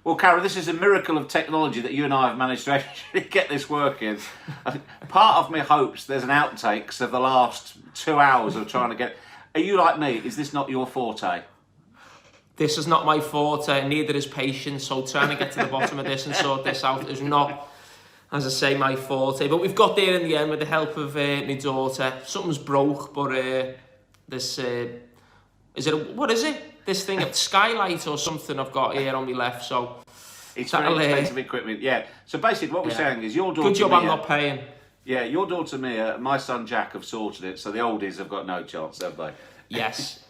Well, Cara, this is a miracle of technology that you and I have managed to actually get this working. Part of me hopes there's an outtakes of the last 2 hours of trying to get... Are you like me? Is this not your forte? This is not my forte, neither is patience, so trying to get to the bottom of this and sort this out is not, as I say, my forte. But we've got there in the end with the help of my daughter. Something's broke, but this... what is it? This thing, a skylight or something I've got here on my left, so... It's very expensive equipment, yeah. So basically what we're saying is your daughter... Good job Mia, I'm not paying. Yeah, your daughter Mia, my son Jack have sorted it, so the oldies have got no chance, have they? Yes.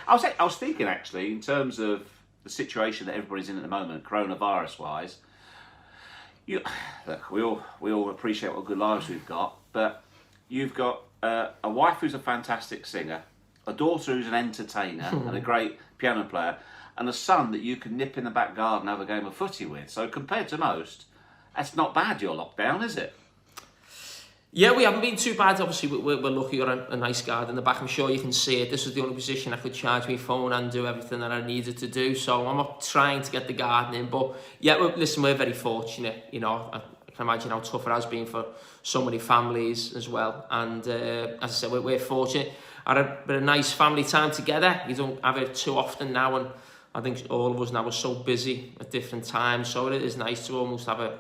I was thinking actually, in terms of the situation that everybody's in at the moment, coronavirus-wise, look, we all appreciate what good lives we've got, but you've got a wife who's a fantastic singer, a daughter who's an entertainer and a great piano player, and a son that you can nip in the back garden and have a game of footy with. So compared to most, that's not bad, your lockdown, is it? Yeah, we haven't been too bad. Obviously, we're lucky we've got a nice garden in the back. I'm sure you can see it. This is the only position I could charge my phone and do everything that I needed to do. So I'm not trying to get the garden in. But yeah, listen, we're very fortunate. You know, I can imagine how tough it has been for so many families as well. And as I said, we're fortunate. I had a nice family time together. You don't have it too often now. And I think all of us now are so busy at different times. So it is nice to almost have a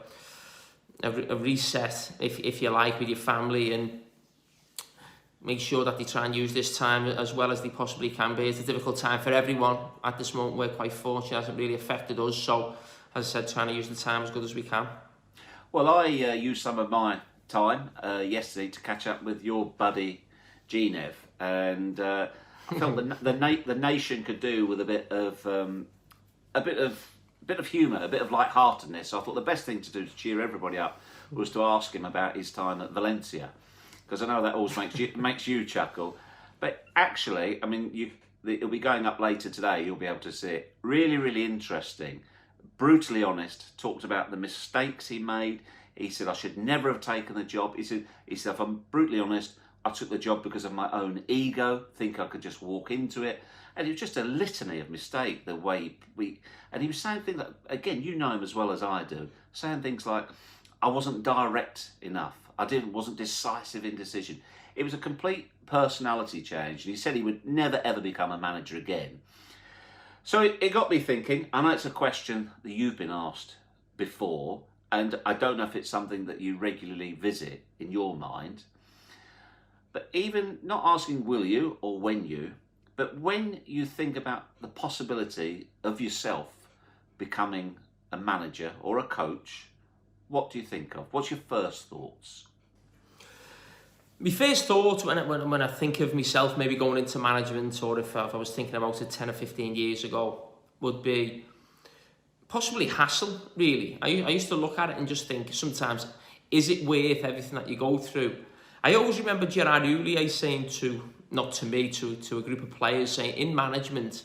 reset, if you like, with your family, and make sure that they try and use this time as well as they possibly can be. It's a difficult time for everyone at this moment. We're quite fortunate; it hasn't really affected us. So, as I said, trying to use the time as good as we can. Well, I used some of my time yesterday to catch up with your buddy Genev, and I felt the nation could do with a bit of humour, a bit of lightheartedness. So I thought the best thing to do to cheer everybody up was to ask him about his time at Valencia, because I know that always makes you chuckle. But actually, I mean, it'll be going up later today. You'll be able to see it. Really, really interesting. Brutally honest. Talked about the mistakes he made. He said I should never have taken the job. He said if I'm brutally honest, I took the job because of my own ego. Think I could just walk into it. And it was just a litany of mistake, the way and he was saying things that, again, you know him as well as I do, saying things like, I wasn't direct enough, wasn't decisive in decision. It was a complete personality change, and he said he would never ever become a manager again. So it got me thinking. I know it's a question that you've been asked before, and I don't know if it's something that you regularly visit in your mind, but even not asking will you or when you, but when you think about the possibility of yourself becoming a manager or a coach, what do you think of? What's your first thoughts? My first thought when I think of myself maybe going into management, or if I was thinking about it 10 or 15 years ago, would be possibly hassle, really. I used to look at it and just think sometimes, is it worth everything that you go through? I always remember Gerard Houllier saying not to me, to a group of players, saying in management,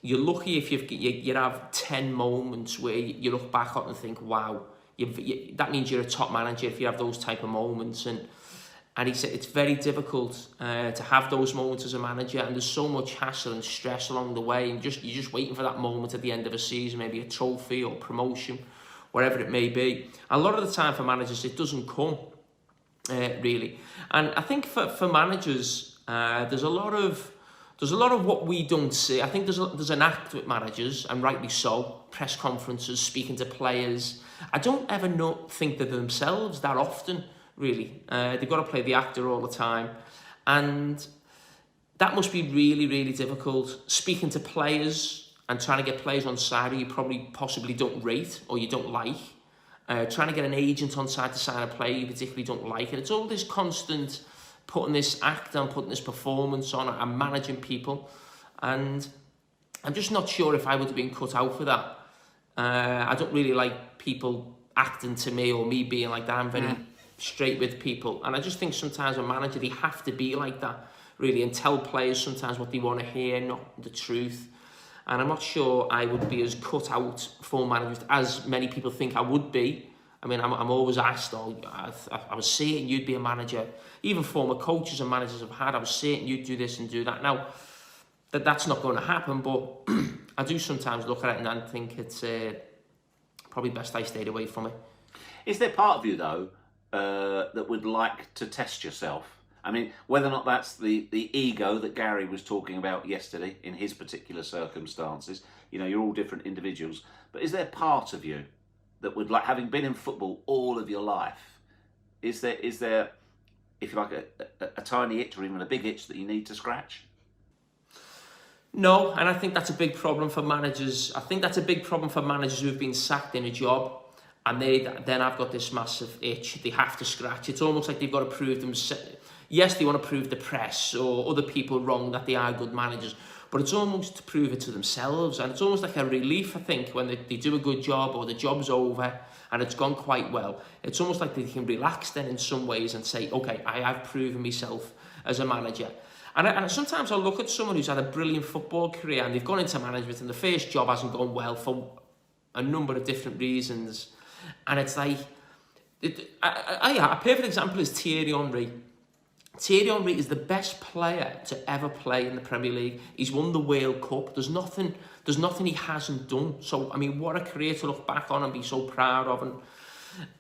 you're lucky if you have 10 moments where you look back on and think, wow, that means you're a top manager if you have those type of moments. And he said it's very difficult to have those moments as a manager, and there's so much hassle and stress along the way, and you're just waiting for that moment at the end of a season, maybe a trophy or promotion, whatever it may be. A lot of the time for managers, it doesn't come, really. And I think for managers, there's a lot of what we don't see. I think there's an act with managers, and rightly so. Press conferences, speaking to players. I don't ever think they're themselves that often, really. They've got to play the actor all the time, and that must be really, really difficult. Speaking to players and trying to get players on side who you possibly don't rate or you don't like. Trying to get an agent on side to sign a player you particularly don't like, and it's all this constant putting this act on, putting this performance on, and managing people. And I'm just not sure if I would have been cut out for that. I don't really like people acting to me or me being like that. I'm very straight with people. And I just think sometimes a manager, they have to be like that, really, and tell players sometimes what they want to hear, not the truth. And I'm not sure I would be as cut out for managers as many people think I would be. I mean, I'm always asked, I was certain you'd be a manager. Even former coaches and managers I've had, I was certain you'd do this and do that. Now, that's not going to happen, but I do sometimes look at it and think probably best I stayed away from it. Is there part of you though that would like to test yourself? I mean, whether or not that's the ego that Gary was talking about yesterday in his particular circumstances. You know, you're all different individuals, but is there part of you that would like, having been in football all of your life, is there, if you like, a tiny itch or even a big itch that you need to scratch? No, and I think that's a big problem for managers. I think that's a big problem for managers who've been sacked in a job, and then I've got this massive itch they have to scratch. It's almost like they've got to prove themselves. Yes, they want to prove the press or other people wrong that they are good managers, but it's almost to prove it to themselves. And it's almost like a relief, I think, when they do a good job or the job's over and it's gone quite well. It's almost like they can relax then in some ways and say, okay, I have proven myself as a manager. And sometimes I look at someone who's had a brilliant football career and they've gone into management and the first job hasn't gone well for a number of different reasons. And it's like, a perfect example is Thierry Henry. Thierry Henry is the best player to ever play in the Premier League. He's won the World Cup. There's nothing he hasn't done. So, I mean, what a career to look back on and be so proud of.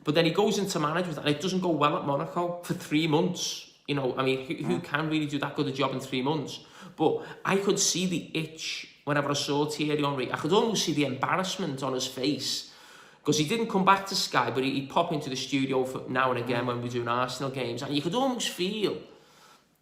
But then he goes into management and it doesn't go well at Monaco for 3 months. You know, I mean, who can really do that good a job in 3 months? But I could see the itch whenever I saw Thierry Henry. I could almost see the embarrassment on his face because he didn't come back to Sky, but he'd pop into the studio for now and again when we're doing Arsenal games, and you could almost feel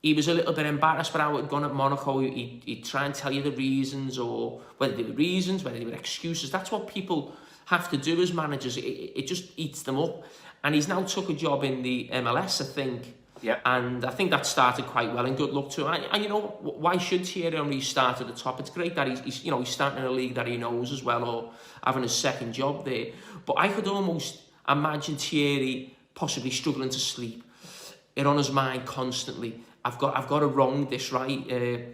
he was a little bit embarrassed for how it had gone at Monaco. He'd try and tell you the reasons, or whether they were reasons, whether they were excuses. That's what people have to do as managers. It just eats them up. And he's now took a job in the MLS, I think. Yeah. And I think that started quite well, and good luck to him. And you know, why should Thierry Henry start at the top? It's great that he's starting in a league that he knows as well, or having his second job there. But I could almost imagine Thierry possibly struggling to sleep. It on his mind constantly. I've got to wrong this right.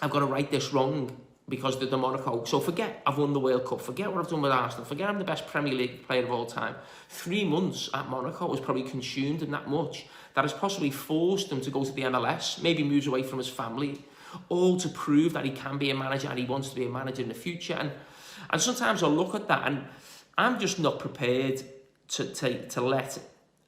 I've got to right this wrong because the Monaco. So forget I've won the World Cup. Forget what I've done with Arsenal. Forget I'm the best Premier League player of all time. 3 months at Monaco was probably consumed in that much that has possibly forced him to go to the MLS. Maybe moves away from his family, all to prove that he can be a manager and he wants to be a manager in the future. And sometimes I look at that and I'm just not prepared to let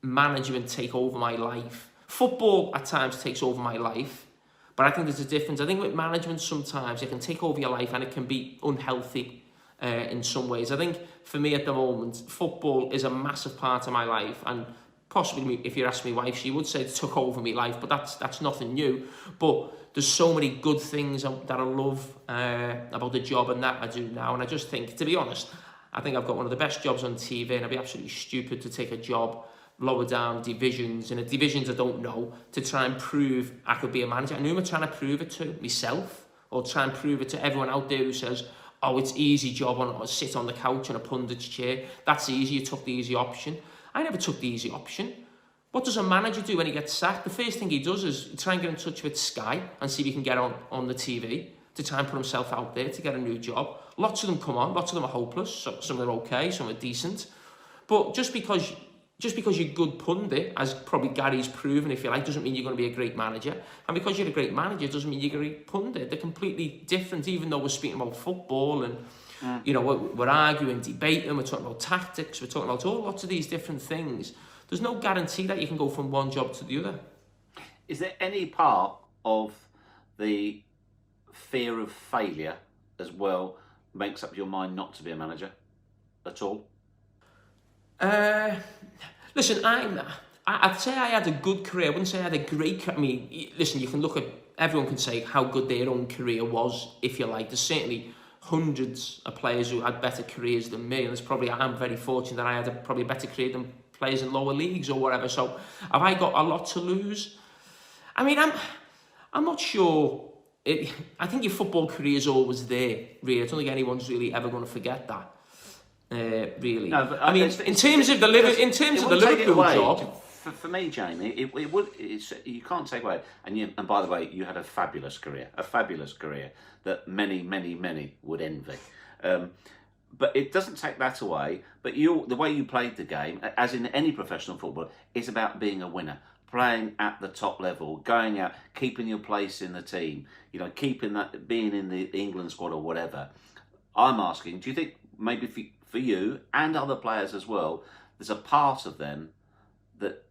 management take over my life. Football at times takes over my life, but I think there's a difference. I think with management sometimes it can take over your life and it can be unhealthy in some ways. I think for me at the moment, football is a massive part of my life, and possibly if you ask my wife, she would say it took over my life, but that's nothing new. But there's so many good things that I love about the job and that I do now, and I just think, to be honest, I think I've got one of the best jobs on TV, and I'd be absolutely stupid to take a job lower down divisions, in divisions I don't know, to try and prove I could be a manager. And who am I trying to prove it to? Myself? Or try and prove it to everyone out there who says, oh, it's easy job, or sit on the couch in a pundit's chair. That's easy, you took the easy option. I never took the easy option. What does a manager do when he gets sacked? The first thing he does is try and get in touch with Sky and see if he can get on the TV to try and put himself out there to get a new job. Lots of them come on, lots of them are hopeless, some of them are okay, some are decent. But just because you're a good pundit, as probably Gary's proven, if you like, doesn't mean you're going to be a great manager. And because you're a great manager doesn't mean you're a great pundit. They're completely different, even though we're speaking about football and, you know, we're arguing, debating, we're talking about tactics, we're talking about lots of these different things. There's no guarantee that you can go from one job to the other. Is there any part of the fear of failure as well makes up your mind not to be a manager at all? Listen, I'd say I had a good career. I wouldn't say I had a great career. I mean, listen, you can look at, everyone can say how good their own career was, if you like. There's certainly hundreds of players who had better careers than me, and I'm very fortunate that I had probably a better career than players in lower leagues or whatever. So have I got a lot to lose? I mean, I'm not sure. I think your football career is always there, really. I don't think anyone's really ever going to forget that. Really, no, but I mean, in terms of the Liverpool job, for me, Jamie, you can't take away. And by the way, you had a fabulous career that many would envy. But it doesn't take that away. But the way you played the game, as in any professional football, is about being a winner, playing at the top level, going out, keeping your place in the team. You know, being in the England squad or whatever. I'm asking, do you think maybe for you and other players as well, there's a part of them that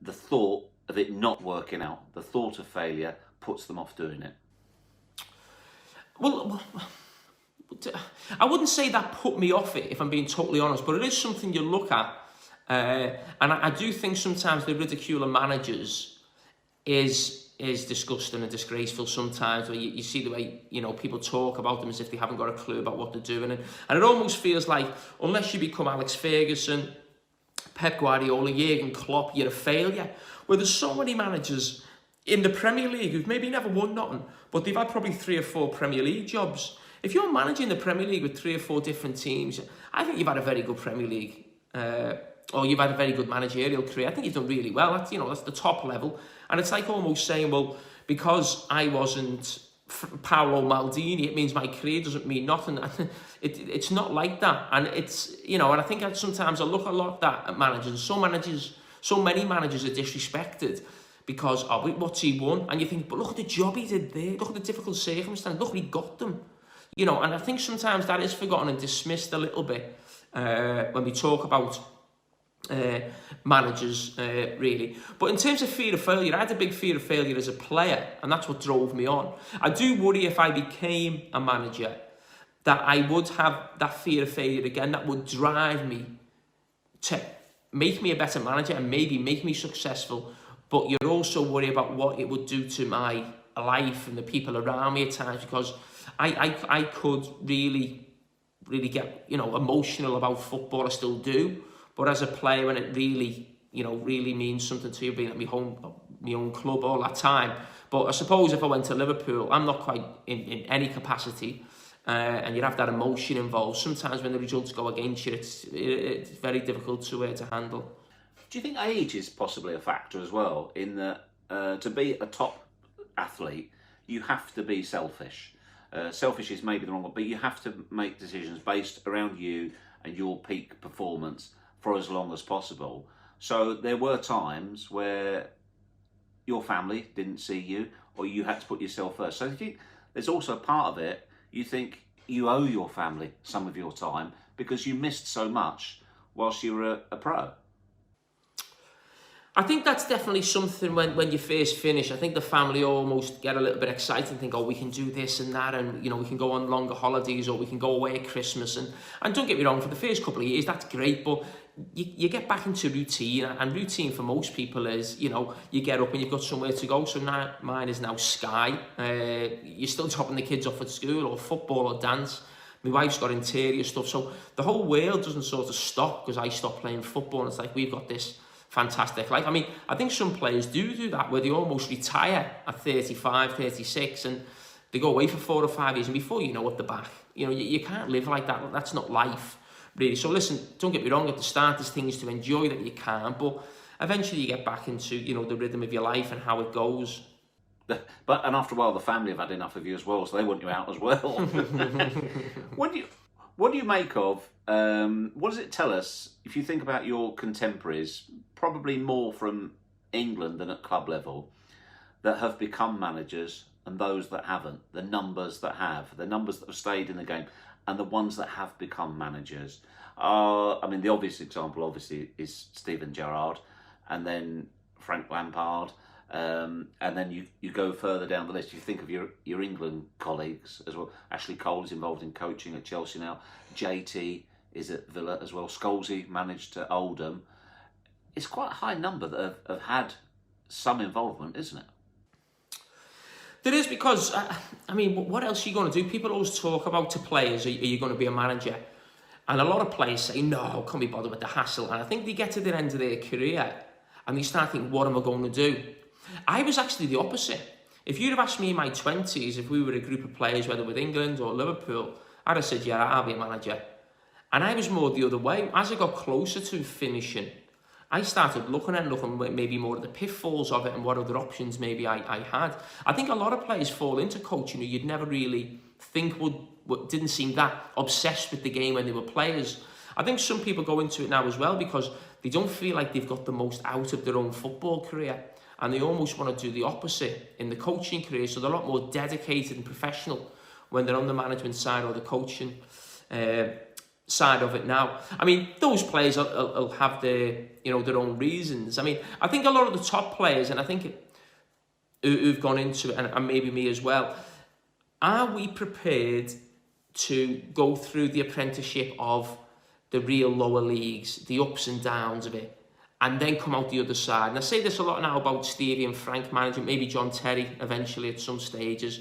the thought of it not working out, the thought of failure, puts them off doing it? Well, I wouldn't say that put me off it, if I'm being totally honest, but it is something you look at. And I do think sometimes the ridicule of managers is disgusting and disgraceful sometimes, where you see the way, people talk about them as if they haven't got a clue about what they're doing. And it almost feels like, unless you become Alex Ferguson, Pep Guardiola, Jurgen Klopp, you're a failure. Where there's so many managers in the Premier League who've maybe never won nothing, but they've had probably 3 or 4 Premier League jobs. If you're managing the Premier League with 3 or 4 different teams, I think you've had a very good Premier League, or you've had a very good managerial career. I think you've done really well. That's the top level. And it's like almost saying, well, because I wasn't Paolo Maldini, it means my career doesn't mean nothing. It's not like that. And it's, and I think sometimes I look a lot at managers. So many managers are disrespected because, what's he won? And you think, but look at the job he did there. Look at the difficult circumstances. Look what he got them. And I think sometimes that is forgotten and dismissed a little bit when we talk about managers, really. But in terms of fear of failure, I had a big fear of failure as a player, and that's what drove me on. I do worry if I became a manager that I would have that fear of failure again, that would drive me to make me a better manager and maybe make me successful. But you're also worried about what it would do to my life and the people around me at times, because I could really get emotional about football. I still do, but as a player, when it really means something to you, being at my own club all that time. But I suppose if I went to Liverpool, I'm not quite in any capacity, and you'd have that emotion involved. Sometimes when the results go against you, it's very difficult to handle. Do you think age is possibly a factor as well, in that to be a top athlete, you have to be selfish? Selfish is maybe the wrong one, but you have to make decisions based around you and your peak performance for as long as possible. So there were times where your family didn't see you, or you had to put yourself first. So I think there's also a part of it, you think you owe your family some of your time because you missed so much whilst you were a pro. I think that's definitely something when you first finish. I think the family almost get a little bit excited and think, we can do this and that, and we can go on longer holidays, or we can go away at Christmas. And don't get me wrong, for the first couple of years, that's great, but you get back into routine, and routine for most people is, you get up and you've got somewhere to go. So now mine is now Sky. You're still dropping the kids off at school, or football, or dance. My wife's got interior stuff, so the whole world doesn't sort of stop because I stopped playing football. And it's like, we've got this fantastic life. I mean, I think some players do that, where they almost retire at 35, 36, and they go away for 4 or 5 years, and before you know, at the back, you can't live like that. That's not life, really. So listen, don't get me wrong, at the start there's things to enjoy that you can, but eventually you get back into, the rhythm of your life and how it goes. And after a while, the family have had enough of you as well, so they want you out as well. What do you make of, what does it tell us, if you think about your contemporaries, probably more from England than at club level, that have become managers, and those that haven't, the numbers that have stayed in the game, and the ones that have become managers? The obvious example, obviously, is Steven Gerrard, and then Frank Lampard, and then you go further down the list. You think of your England colleagues as well. Ashley Cole is involved in coaching at Chelsea now. JT is at Villa as well. Scholesy managed at Oldham. It's quite a high number that have had some involvement, isn't it? There is, because, what else are you going to do? People always talk about to players, are you going to be a manager? And a lot of players say, no, can't be bothered with the hassle. And I think they get to the end of their career and they start thinking, what am I going to do? I was actually the opposite. If you'd have asked me in my 20s, if we were a group of players, whether with England or Liverpool, I'd have said, yeah, I'll be a manager. And I was more the other way. As I got closer to finishing, I started looking maybe more at the pitfalls of it and what other options maybe I had. I think a lot of players fall into coaching who you'd never really think didn't seem that obsessed with the game when they were players. I think some people go into it now as well because they don't feel like they've got the most out of their own football career, and they almost want to do the opposite in the coaching career, so they're a lot more dedicated and professional when they're on the management side or the coaching. side of it now. I mean, those players will have their, their own reasons. I mean, I think a lot of the top players, and I think who've gone into it, and maybe me as well, are we prepared to go through the apprenticeship of the real lower leagues, the ups and downs of it, and then come out the other side? And I say this a lot now about Stevie and Frank management, maybe John Terry eventually at some stages.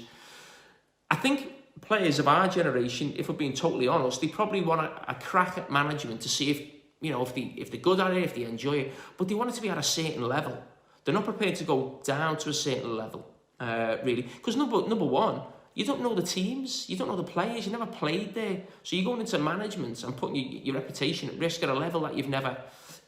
I think players of our generation, if we're being totally honest, they probably want a crack at management to see if they're good at it, if they enjoy it, but they want it to be at a certain level. They're not prepared to go down to a certain level, really. Because number one, you don't know the teams, you don't know the players, you never played there. So you're going into management and putting your reputation at risk at a level that you've never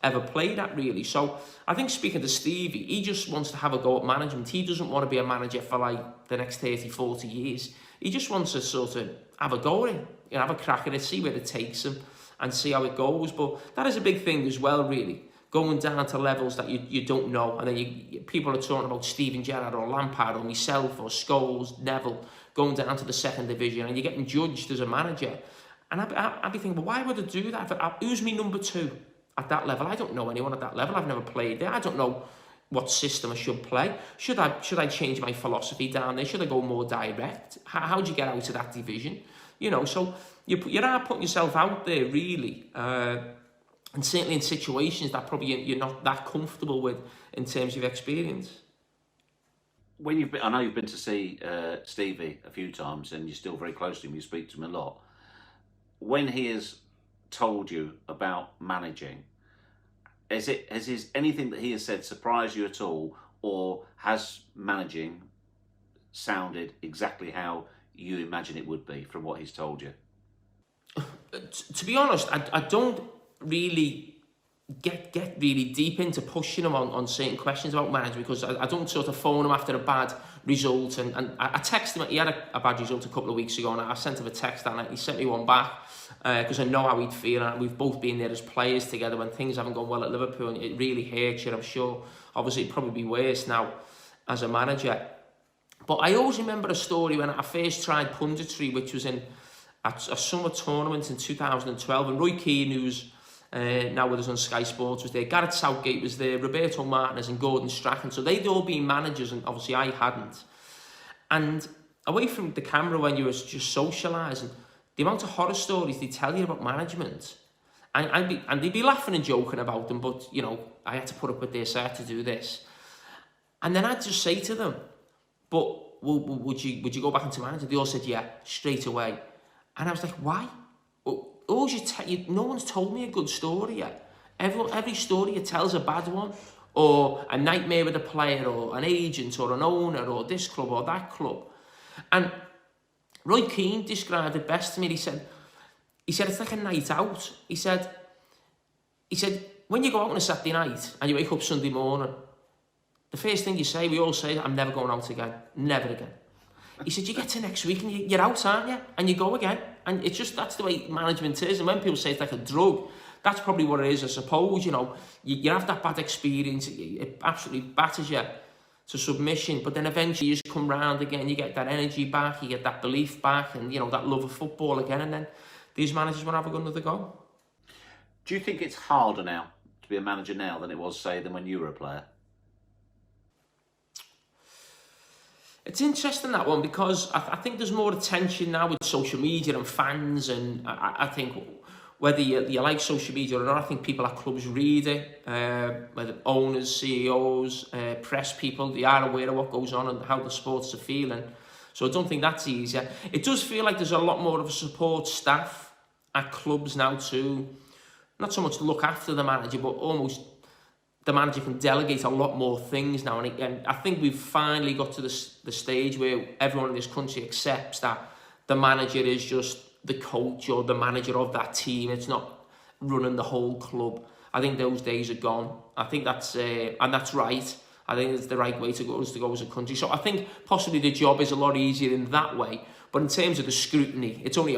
ever played at, really. So I think, speaking to Stevie, he just wants to have a go at management. He doesn't want to be a manager for like the next 30, 40 years. He just wants to sort of have a go at it, have a crack at it, see where it takes him and see how it goes. But that is a big thing as well, really. Going down to levels that you don't know. And then people are talking about Steven Gerrard or Lampard or myself or Scholes, Neville, going down to the second division, and you're getting judged as a manager. And I'd be thinking, well, why would I do that? Who's me number two at that level? I don't know anyone at that level. I've never played there. I don't know what system I should play. Should I change my philosophy down there? Should I go more direct? How do you get out of that division? So you are putting yourself out there, really. And certainly in situations that probably you're not that comfortable with in terms of experience. When I know you've been to see Stevie a few times, and you're still very close to him. You speak to him a lot. When he has told you about managing, has anything that he has said surprised you at all, or has managing sounded exactly how you imagine it would be from what he's told you? To be honest, I don't really get really deep into pushing him on certain questions about management, because I don't sort of phone him after a bad result, and I text him. He had a bad result a couple of weeks ago, and I sent him a text, and he sent me one back because I know how he'd feel, and we've both been there as players together when things haven't gone well at Liverpool, and it really hurts you. I'm sure obviously it'd probably be worse now as a manager, but I always remember a story when I first tried punditry, which was in a summer tournament in 2012, and Roy Keane, who's now with us on Sky Sports, was there. Gareth Southgate was there, Roberto Martinez and Gordon Strachan. So they'd all been managers, and obviously I hadn't. And away from the camera, when you were just socialising, the amount of horror stories they tell you about management, and they'd be laughing and joking about them, but I had to put up with this, I had to do this, and then I'd just say to them, but would you go back into manager? They all said yeah, straight away. And I was like, why? No one's told me a good story yet. Every story you tell is a bad one, or a nightmare with a player, or an agent, or an owner, or this club or that club. And Roy Keane described it best to me. He said it's like a night out. He said when you go out on a Saturday night and you wake up Sunday morning, the first thing you say, we all say, I'm never going out again, never again. He said, you get to next week and you're out, aren't you? And you go again. And it's just, that's the way management is. And when people say it's like a drug, that's probably what it is, I suppose. You have that bad experience, it absolutely batters you to submission, but then eventually you just come round again, you get that energy back, you get that belief back, and that love of football again, and then these managers will have another go. Do you think it's harder now to be a manager now than it was, say, than when you were a player? It's interesting, that one, because I think there's more attention now with social media and fans, and I think whether you like social media or not, I think people at clubs read it, whether owners, CEOs, press people, they are aware of what goes on and how the sports are feeling. So I don't think that's easier. It does feel like there's a lot more of a support staff at clubs now too. Not so much to look after the manager, but almost the manager can delegate a lot more things now. And I think we've finally got to the stage where everyone in this country accepts that the manager is just the coach or the manager of that team. It's not running the whole club. I think those days are gone. I think that's and that's right. I think it's the right way to go as a country. So I think possibly the job is a lot easier in that way. But in terms of the scrutiny, it's only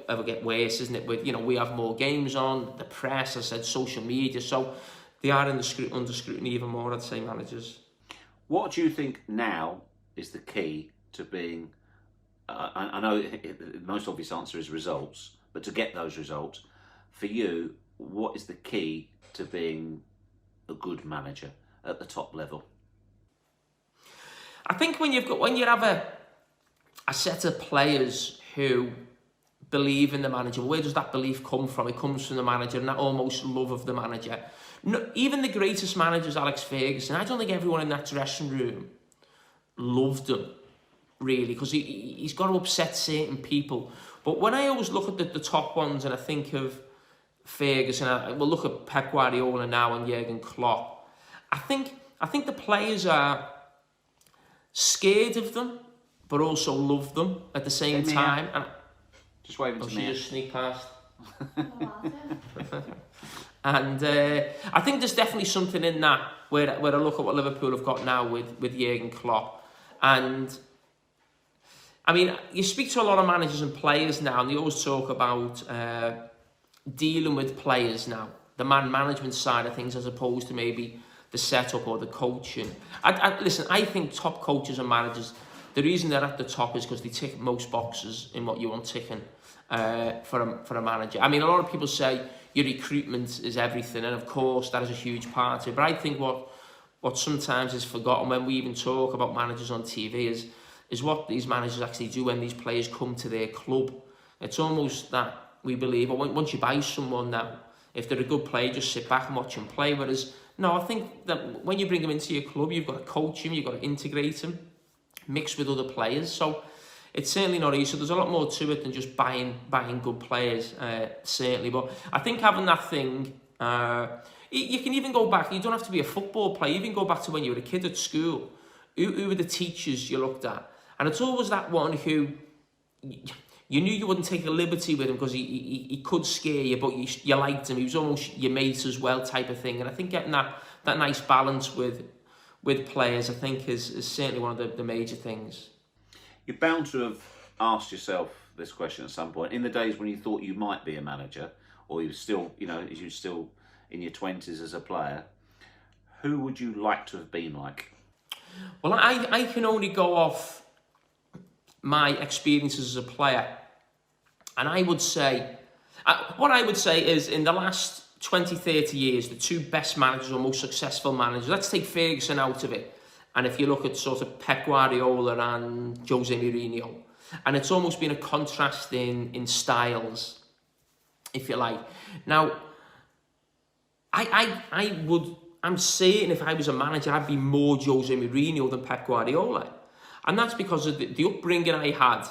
ever get worse, isn't it? With we have more games on, the press, I said, social media. So they are under scrutiny even more, I'd say, managers. What do you think now is the key to being? I know the most obvious answer is results, but to get those results, for you, what is the key to being a good manager at the top level? I think when you have a set of players who believe in the manager, where does that belief come from? It comes from the manager and that almost love of the manager. No, even the greatest managers, Alex Ferguson, I don't think everyone in that dressing room loved him, really, because he's got to upset certain people. But when I always look at the top ones and I think of Ferguson, we'll look at Pep Guardiola now and Jurgen Klopp, I think the players are scared of them, but also love them at the same time. And just waving to me. She just sneak past. And I think there's definitely something in that where I look at what Liverpool have got now with Jurgen Klopp. And I mean, you speak to a lot of managers and players now, and they always talk about dealing with players now, the management side of things, as opposed to maybe the setup or the coaching. Listen, I think top coaches and managers, the reason they're at the top is because they tick most boxes in what you want ticking for a manager. I mean, a lot of people say your recruitment is everything, and of course that is a huge part of it. But I think what sometimes is forgotten when we even talk about managers on TV is what these managers actually do when these players come to their club. It's almost that we believe, or once you buy someone now, if they're a good player, just sit back and watch them play. Whereas, no, I think that when you bring them into your club, you've got to coach them, you've got to integrate them, mix with other players. So it's certainly not easy. So there's a lot more to it than just buying good players, certainly. But I think having that thing, you can even go back. You don't have to be a football player. You can go back to when you were a kid at school. Who were the teachers you looked at? And it's always that one who you knew you wouldn't take a liberty with him because he could scare you, but you liked him. He was almost your mate as well, type of thing. And I think getting that nice balance with players, I think, is certainly one of the major things. You're bound to have asked yourself this question at some point. In the days when you thought you might be a manager, or you're still in your 20s as a player, who would you like to have been like? Well, I can only go off my experiences as a player. And I would say, what I would say is in the last 20, 30 years, the two best managers or most successful managers, let's take Ferguson out of it. And if you look at sort of Pep Guardiola and Jose Mourinho, and it's almost been a contrast in styles, if you like. Now, I'm saying if I was a manager, I'd be more Jose Mourinho than Pep Guardiola. And that's because of the upbringing I had,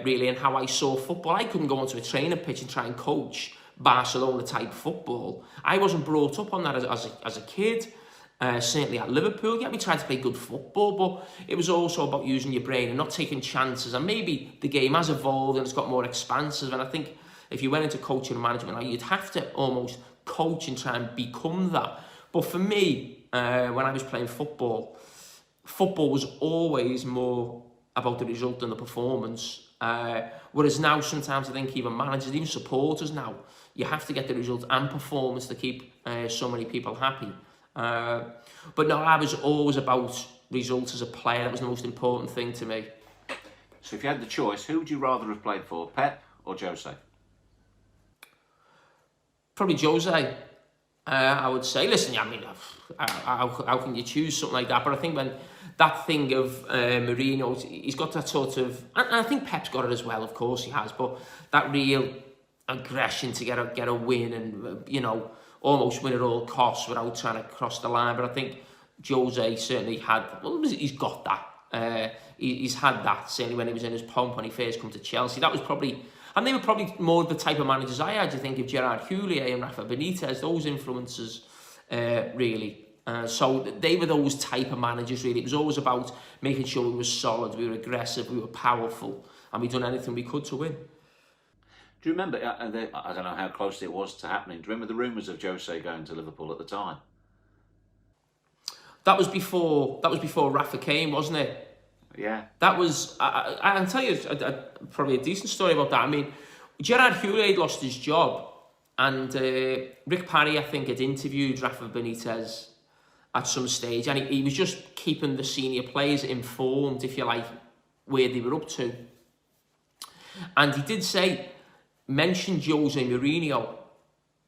really, and how I saw football. I couldn't go onto a training pitch and try and coach Barcelona-type football. I wasn't brought up on that as a kid. Certainly at Liverpool, yeah, we tried to play good football, but it was also about using your brain and not taking chances. And maybe the game has evolved and it's got more expansive. And I think if you went into coaching and management, you'd have to almost coach and try and become that. But for me, when I was playing football was always more about the result than the performance. Whereas now, sometimes I think even managers, even supporters now, you have to get the result and performance to keep so many people happy. But no, I was always about results as a player. That was the most important thing to me. So if you had the choice, who would you rather have played for, Pep or Jose? Probably Jose. I would say, listen, I mean, how can you choose something like that? But I think when that thing of Mourinho, he's got that sort of, and I think Pep's got it as well, of course he has, but that real aggression to get a win and, almost win at all costs without trying to cross the line. But I think Jose certainly had, he's got that. He's had that, certainly when he was in his pomp when he first come to Chelsea. That was probably, and they were probably more the type of managers I had. You think of Gerard Houllier and Rafa Benitez, those influences, really. So they were those type of managers, really. It was always about making sure we were solid, we were aggressive, we were powerful, and we'd done anything we could to win. Do you remember, I don't know how close it was to happening, do you remember the rumours of Jose going to Liverpool at the time? That was before Rafa came, wasn't it? Yeah. That was, I can tell you probably a decent story about that. I mean, Gerard Houllier had lost his job, and Rick Parry, I think, had interviewed Rafa Benitez at some stage, and he was just keeping the senior players informed, if you like, where they were up to. And he did say, mention Jose Mourinho,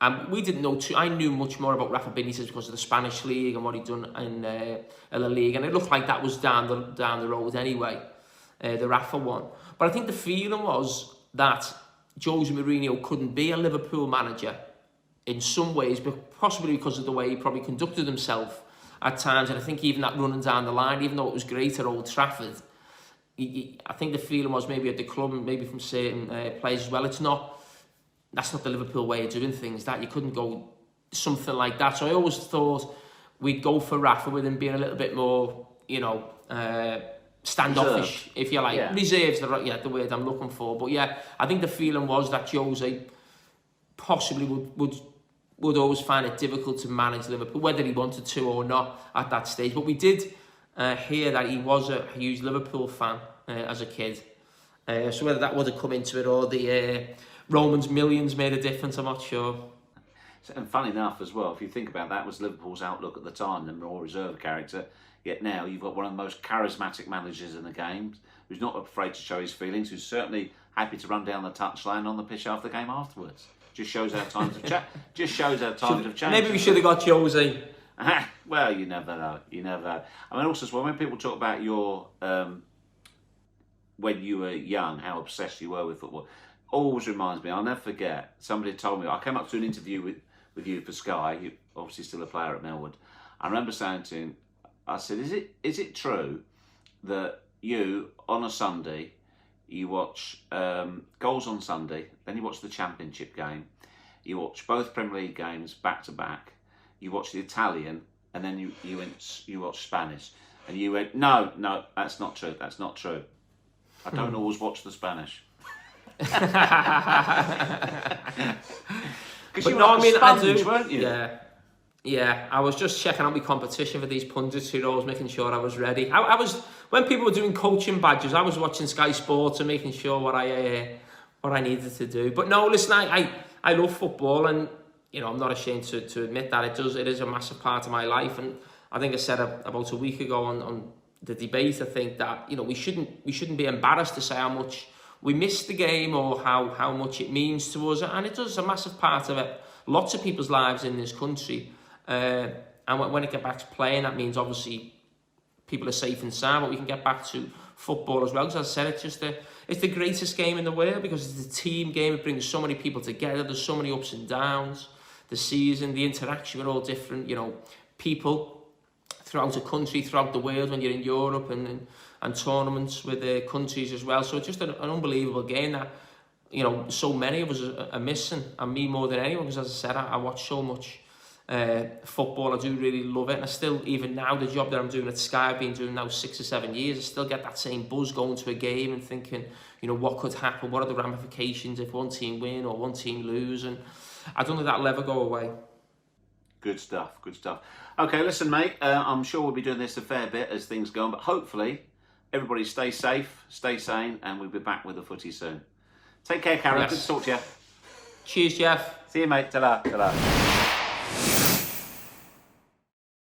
And we didn't know I knew much more about Rafa Benitez because of the Spanish league and what he'd done in La Liga, and it looked like that was down the road anyway, the Rafa one. But I think the feeling was that Jose Mourinho couldn't be a Liverpool manager in some ways, but possibly because of the way he probably conducted himself at times. And I think even that running down the line, even though it was great at Old Trafford, I think the feeling was maybe at the club, maybe from certain players as well, that's not the Liverpool way of doing things, that you couldn't go something like that. So I always thought we'd go for Rafa with him being a little bit more, standoffish, if you like. Yeah. Reserved's the word I'm looking for. But yeah, I think the feeling was that Jose possibly would always find it difficult to manage Liverpool, whether he wanted to or not at that stage. But we did hear that he was a huge Liverpool fan as a kid. So whether that would have come into it or the Romans millions made a difference, I'm not sure. And funny enough as well, if you think about that, was Liverpool's outlook at the time, the more reserved character. Yet now you've got one of the most charismatic managers in the game, who's not afraid to show his feelings, who's certainly happy to run down the touchline on the pitch after the game afterwards. Just shows our times have changed. Just shows our times have changed. Maybe we should have got Jose. Well, you never know. You never know. I mean, also as well, when people talk about your when you were young, how obsessed you were with football, always reminds me. I'll never forget. Somebody told me. I came up to an interview with you for Sky. You're obviously still a player at Melwood. I remember saying to him, I said, "Is it true that you on a Sunday?" You watch goals on Sunday, then you watch the Championship game, you watch both Premier League games back to back, you watch the Italian, and then you watch Spanish. And you went, no, that's not true, that's not true. I don't always watch the Spanish. Because you were like a sponge, weren't you? Yeah, I was just checking out my competition for these pundits who always making sure I was ready. I was, when people were doing coaching badges, I was watching Sky Sports and making sure what I needed to do. But no, listen, I love football, and I'm not ashamed to admit that it is a massive part of my life. And I think I said about a week ago on the debate, I think that we shouldn't be embarrassed to say how much we miss the game or how much it means to us, and it does a massive part of it. Lots of people's lives in this country. And when it get back to playing, that means obviously people are safe and sound, but we can get back to football as well. Because as I said, it's the greatest game in the world because it's a team game. It brings so many people together. There's so many ups and downs. The season, the interaction with all different, people throughout the country, throughout the world. When you're in Europe and tournaments with the countries as well. So it's just an unbelievable game that so many of us are missing, and me more than anyone. Because as I said, I watch so much football. I do really love it, and I still, even now, the job that I'm doing at Sky, I've been doing now 6 or 7 years, I still get that same buzz going to a game and thinking, what could happen, what are the ramifications if one team win or one team lose, and I don't think that'll ever go away. Good stuff. Okay, listen, mate, I'm sure we'll be doing this a fair bit as things go on, but hopefully everybody stay safe, stay sane, and we'll be back with the footy soon. Take care, Carragher. Yes. Good to talk to you. Cheers, Geoff. See you, mate. Ta-ra.